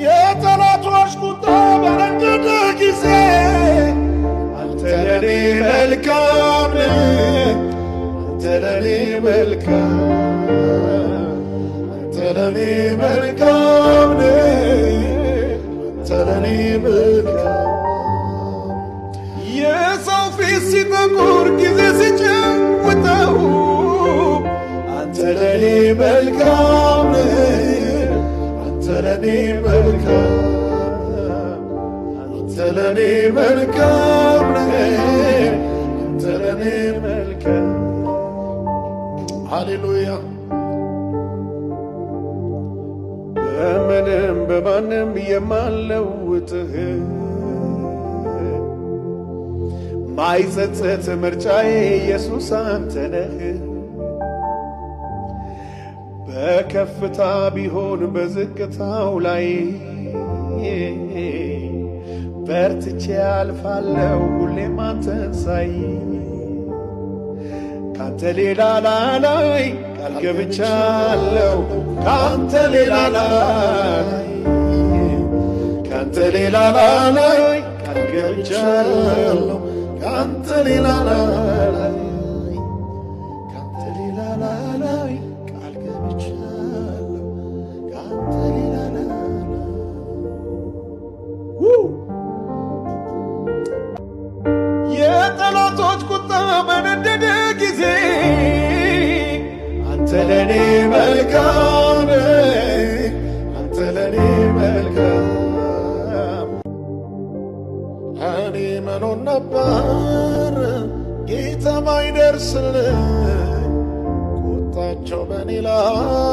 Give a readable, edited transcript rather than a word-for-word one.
የጠላቶች ቁጣ በነደደ ጊዜ አንተ ለኔ መልካም ነህ፣ አንተ ለኔ መልካም፣ አንተ ለኔ መልካም ነህ፣ አንተ ለኔ መልካም። የሰው ፊት ሲጠቁር ጊዜ ሲጨውጠው አንተ ለኔ መልካም ነህ፣ አንተ ለኔ መልካም፣ አንተ ለኔ መልካም ነህ፣ አንተ ለኔ መልካም። ሃሌሉያ። በምንም በማንም የማልለውጥህ ማይጸጸት ምርጫዬ ኢየሱስ አንተ ነህ። በከፍታ ቢሆን በዝቅታው ላይ በርትቼ አልፋለሁ ሁሌም አንተን ሳይ። ካንተ ሌላ ላይ ቃል ገብቻለሁ፣ ካንተ ሌላ ላይ፣ ካንተ ሌላ ላይ ቃል ገብቻለሁ፣ ካንተ ሌላ ላይ፣ ካንተ ሌላ ላይ ቃል ገብቻለሁ፣ ካንተ ሌላ ላይ። የጠላቶች ቁጣ በነደደ ጊዜ አንተ ለኔ መልካም ነህ፣ አንተ ለኔ መልካም። እኔ መኖር ነበር ጌታ ማይደርስልኝ ቁጣቸው በኔ ላይ